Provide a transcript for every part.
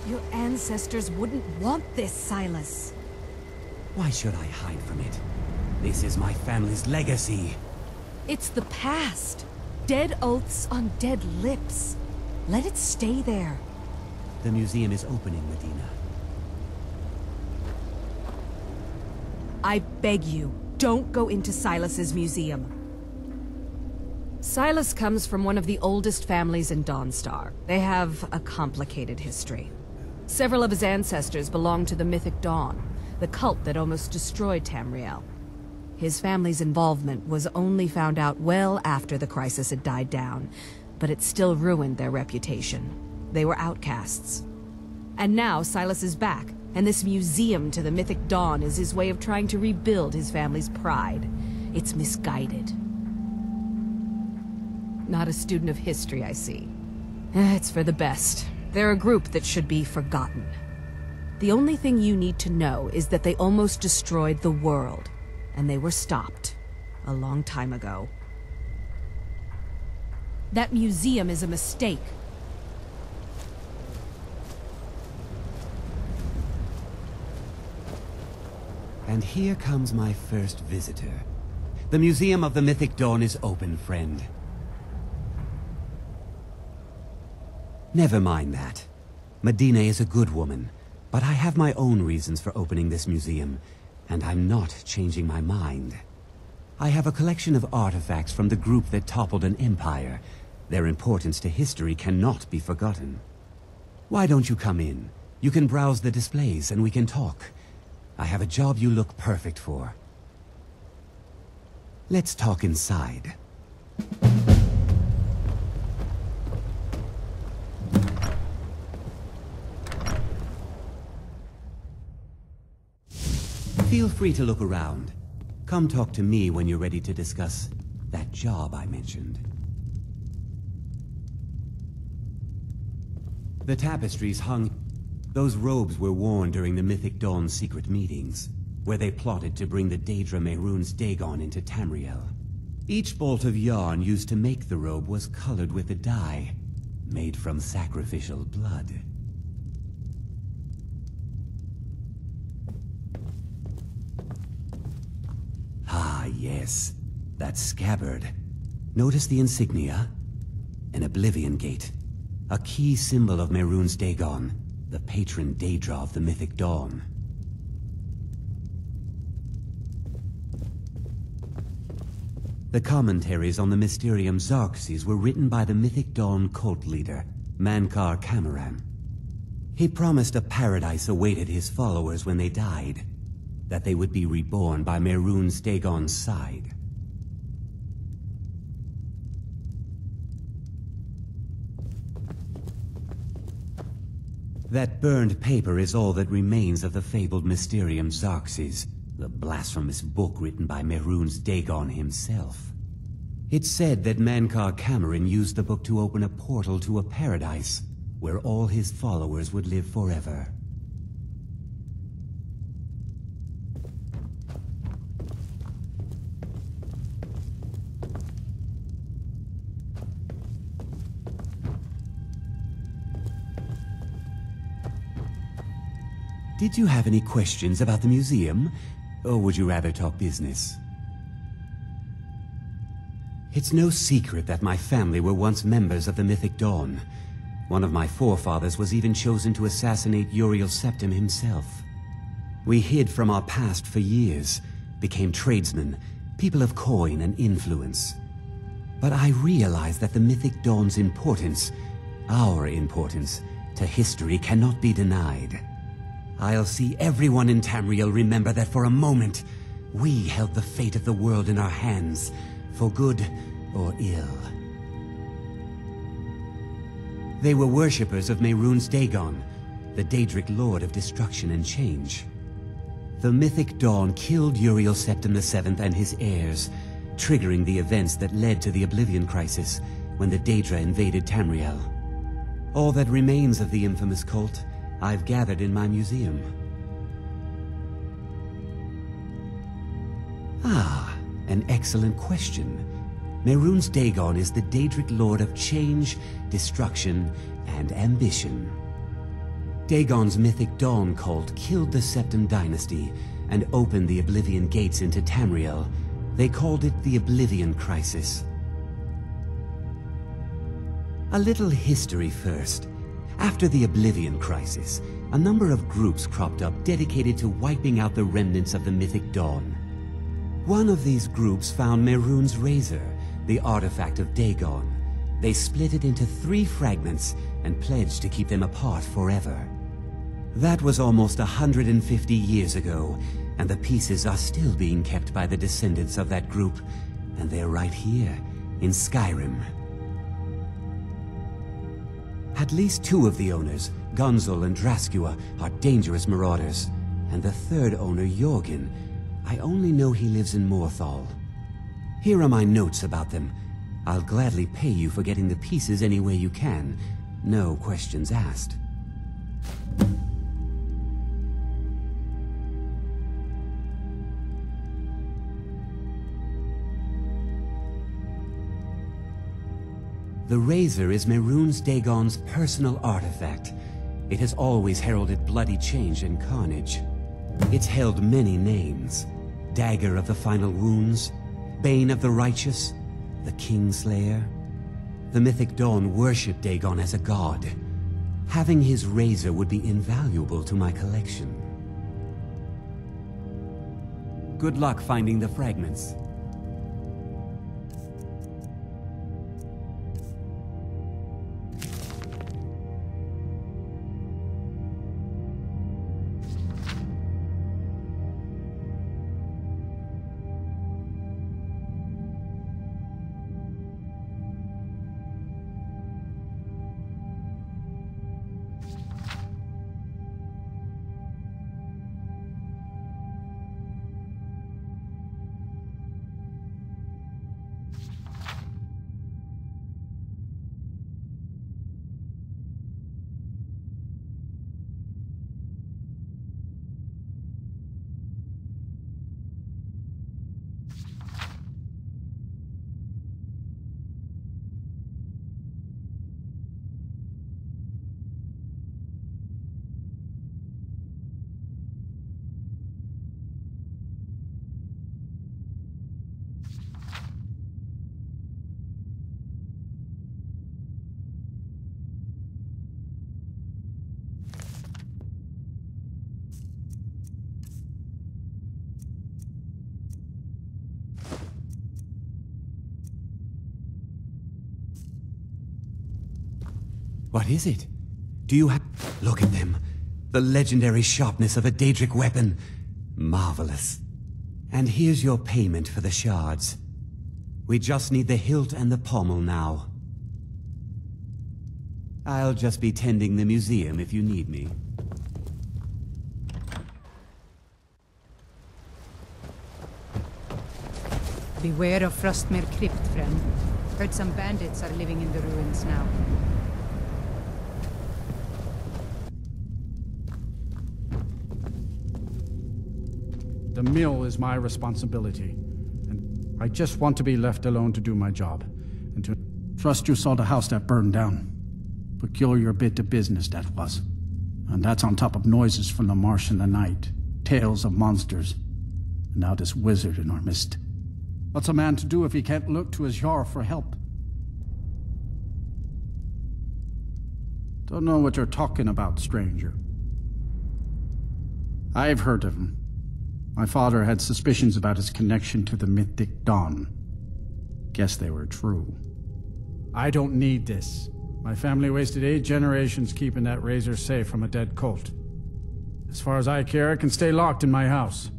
Your ancestors wouldn't want this, Silas. Why should I hide from it? This is my family's legacy. It's the past. Dead oaths on dead lips. Let it stay there. The museum is opening, Medina. I beg you, don't go into Silas's museum. Silas comes from one of the oldest families in Dawnstar. They have a complicated history. Several of his ancestors belong to the Mythic Dawn, the cult that almost destroyed Tamriel. His family's involvement was only found out well after the crisis had died down, but it still ruined their reputation. They were outcasts. And now Silas is back, and this museum to the Mythic Dawn is his way of trying to rebuild his family's pride. It's misguided. Not a student of history, I see. It's for the best. They're a group that should be forgotten. The only thing you need to know is that they almost destroyed the world, and they were stopped a long time ago. That museum is a mistake. And here comes my first visitor. The Museum of the Mythic Dawn is open, friend. Never mind that. Medina is a good woman, but I have my own reasons for opening this museum, and I'm not changing my mind. I have a collection of artifacts from the group that toppled an empire. Their importance to history cannot be forgotten. Why don't you come in? You can browse the displays and we can talk. I have a job you look perfect for. Let's talk inside. Feel free to look around. Come talk to me when you're ready to discuss that job I mentioned. The tapestries hung. Those robes were worn during the Mythic Dawn's secret meetings, where they plotted to bring the Daedra Merunes DAGON into Tamriel. Each bolt of yarn used to make the robe was colored with a dye, made from sacrificial blood. Ah, yes. That scabbard. Notice the insignia? An Oblivion Gate. A key symbol of Merunes DAGON, the patron Daedra of the Mythic Dawn. The commentaries on the Mysterium Xarxes were written by the Mythic Dawn cult leader, Nany Katman. He promised a paradise awaited his followers when they died, that they would be reborn by Merunes DAGON's side. That burned paper is all that remains of the fabled Mysterium Xarxes, the blasphemous book written by Merunes DAGON himself. It's said that Nany Katman used the book to open a portal to a paradise, where all his followers would live forever. Did you have any questions about the museum? Or would you rather talk business? It's no secret that my family were once members of the Mythic Dawn. One of my forefathers was even chosen to assassinate Uriel Septim himself. We hid from our past for years, became tradesmen, people of coin and influence. But I realized that the Mythic Dawn's importance, our importance, to history cannot be denied. I'll see everyone in Tamriel remember that for a moment, we held the fate of the world in our hands, for good or ill. They were worshippers of Merunes DAGON, the Daedric Lord of Destruction and Change. The Mythic Dawn killed Uriel Septim VII and his heirs, triggering the events that led to the Oblivion Crisis when the Daedra invaded Tamriel. All that remains of the infamous cult I've gathered in my museum. Ah, an excellent question. Merunes DAGON is the Daedric Lord of Change, Destruction, and Ambition. Dagon's mythic Dawn cult killed the Septim dynasty and opened the Oblivion gates into Tamriel. They called it the Oblivion Crisis. A little history first. After the Oblivion Crisis, a number of groups cropped up dedicated to wiping out the remnants of the mythic Dawn. One of these groups found Merunes Razor, the artifact of Dagon. They split it into 3 fragments and pledged to keep them apart forever. That was almost 150 years ago, and the pieces are still being kept by the descendants of that group, and they're right here, in Skyrim. At least 2 of the owners, Gunzel and Draskua, are dangerous marauders, and the 3rd owner, Jorgen, I only know he lives in Morthal. Here are my notes about them. I'll gladly pay you for getting the pieces any way you can. No questions asked. The Razor is Merunes Dagon's personal artifact. It has always heralded bloody change and carnage. It's held many names. Dagger of the Final Wounds, Bane of the Righteous, the Kingslayer. The mythic Dawn worshipped Dagon as a god. Having his razor would be invaluable to my collection. Good luck finding the fragments. What is it? Do you have... Look at them. The legendary sharpness of a Daedric weapon. Marvelous. And here's your payment for the shards. We just need the hilt and the pommel now. I'll just be tending the museum if you need me. Beware of Frostmere Crypt, friend. Heard some bandits are living in the ruins now. The mill is my responsibility, and I just want to be left alone to do my job, and to trust you saw the house that burned down. Peculiar bit of business that was. And that's on top of noises from the marsh in the night, tales of monsters, and now this wizard in our midst. What's a man to do if he can't look to his Jarl for help? Don't know what you're talking about, stranger. I've heard of him. My father had suspicions about his connection to the mythic Dawn. Guess they were true. I don't need this. My family wasted 8 generations keeping that razor safe from a dead cult. As far as I care, it can stay locked in my house.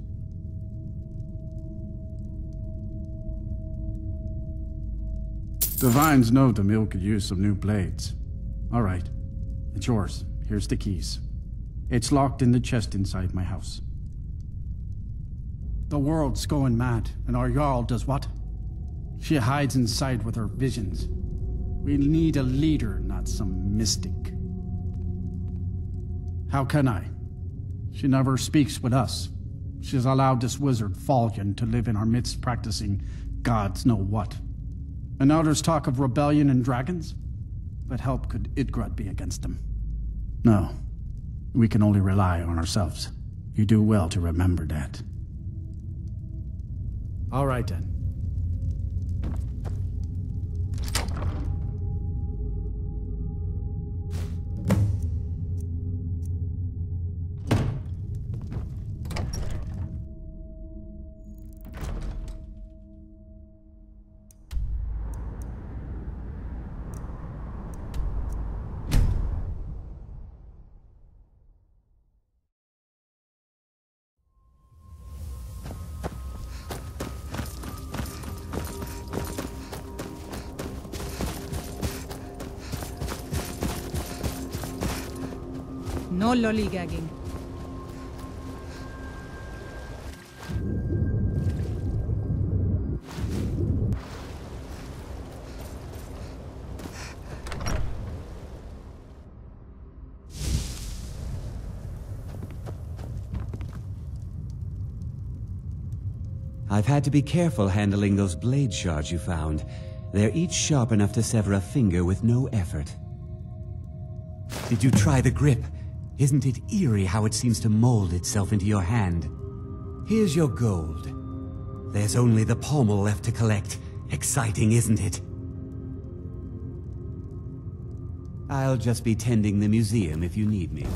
The Vines know the mill could use some new blades. All right, it's yours. Here's the keys. It's locked in the chest inside my house. The world's going mad, and our Jarl does what? She hides inside with her visions. We need a leader, not some mystic. How can I? She never speaks with us. She's allowed this wizard, Fallion, to live in our midst practicing gods know what. And now there's talk of rebellion and dragons? What help could Idgrod be against them? No. we can only rely on ourselves. You do well to remember that. All right then. No lollygagging. I've had to be careful handling those blade shards you found. They're each sharp enough to sever a finger with no effort. Did you try the grip? Isn't it eerie how it seems to mold itself into your hand? Here's your gold. There's only the pommel left to collect. Exciting, isn't it? I'll just be tending the museum if you need me.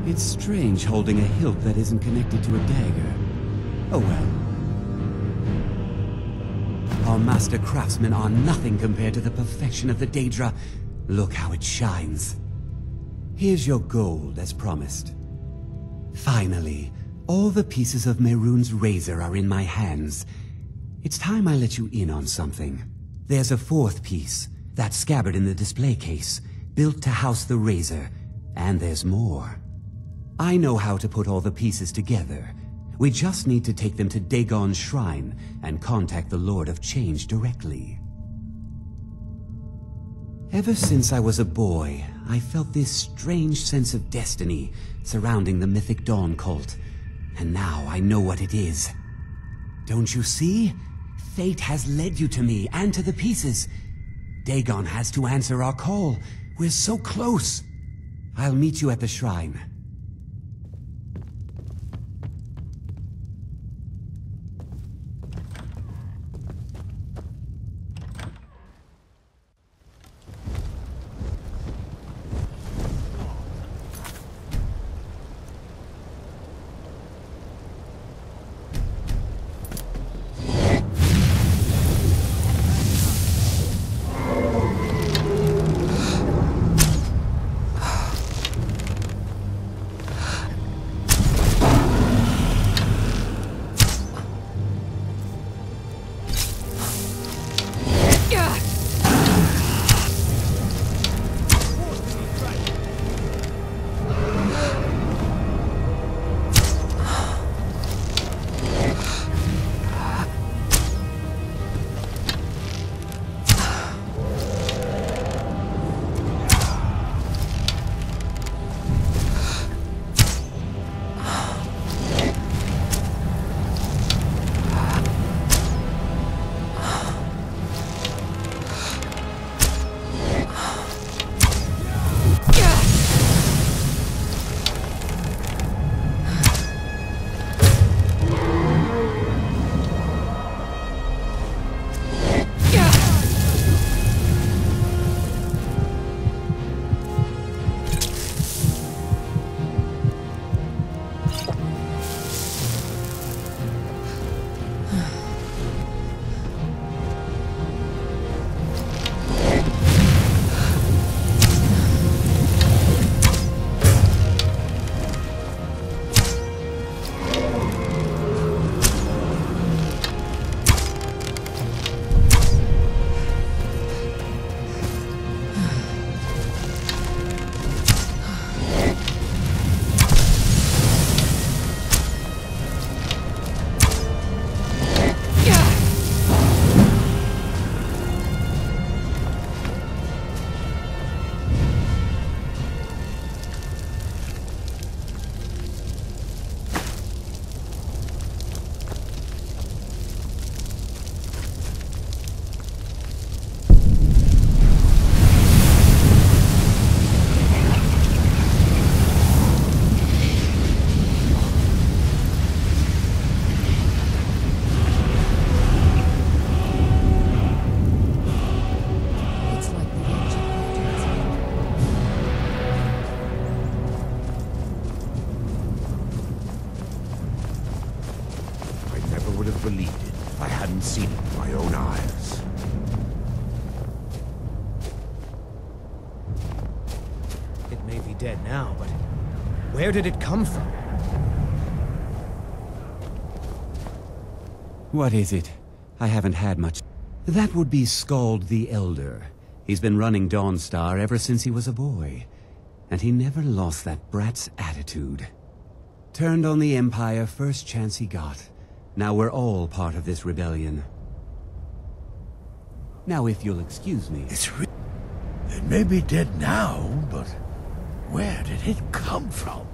It's strange holding a hilt that isn't connected to a dagger. Oh well. Our master craftsmen are nothing compared to the perfection of the Daedra. Look how it shines. Here's your gold, as promised. Finally, all the pieces of Merunes' razor are in my hands. It's time I let you in on something. There's a fourth piece, that scabbard in the display case, built to house the razor, and there's more. I know how to put all the pieces together. We just need to take them to Dagon's shrine and contact the Lord of Change directly. Ever since I was a boy, I felt this strange sense of destiny surrounding the Mythic Dawn cult, and now I know what it is. Don't you see? Fate has led you to me and to the pieces. Dagon has to answer our call. We're so close. I'll meet you at the shrine. Dead now, but where did it come from? What is it? I haven't had much. That would be Skald the Elder. He's been running Dawnstar ever since he was a boy. And he never lost that brat's attitude. Turned on the Empire first chance he got. Now we're all part of this rebellion. Now if you'll excuse me... It may be dead now, but... where did it come from?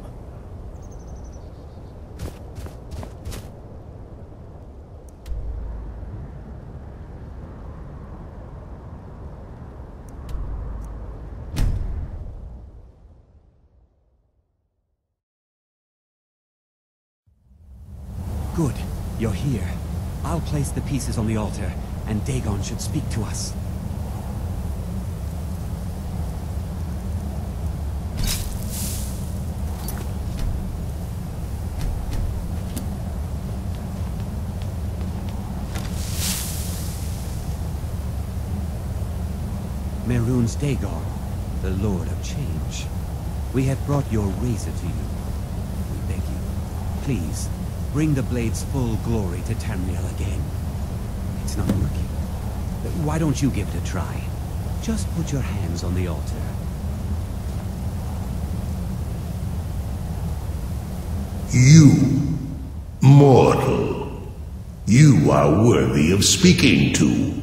Good. You're here. I'll place the pieces on the altar, and Dagon should speak to us. Merunes DAGON, the Lord of Change. We have brought your razor to you. We beg you, please, bring the blade's full glory to Tamriel again. It's not working. Why don't you give it a try? Just put your hands on the altar. You, mortal, you are worthy of speaking to.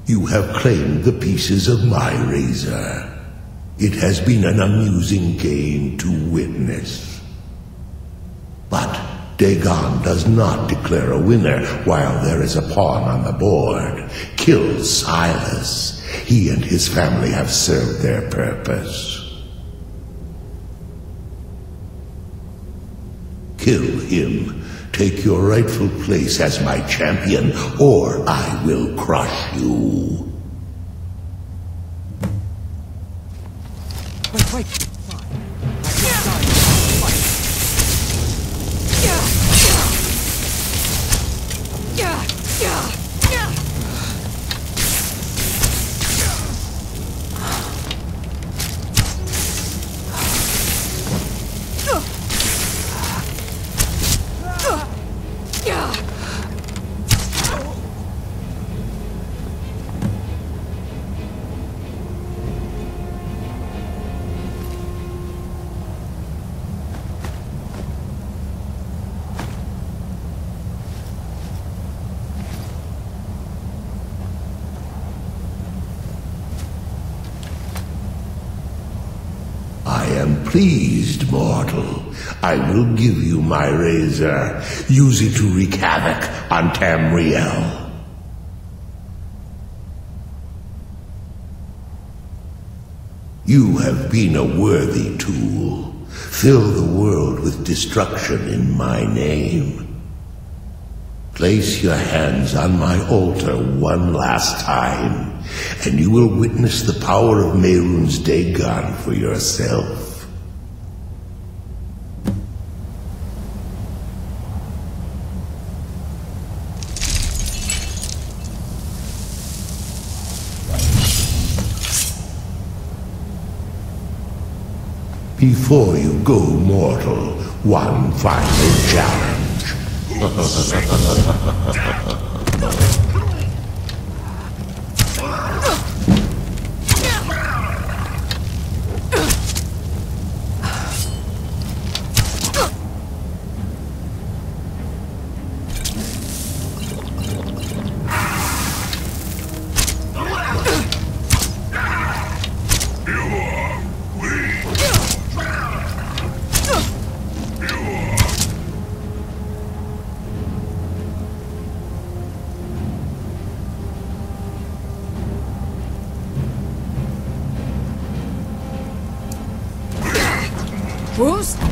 You have claimed the pieces of my razor. It has been an amusing game to witness. But Dagon does not declare a winner while there is a pawn on the board. Kill Silas, He and his family have served their purpose. Kill him. Take your rightful place as my champion, or I will crush you. Wait. Pleased, mortal. I will give you my razor. Use it to wreak havoc on Tamriel. You have been a worthy tool. Fill the world with destruction in my name. Place your hands on my altar one last time, and you will witness the power of Merunes DAGON for yourself. Before you go, mortal, one final challenge. Bruce?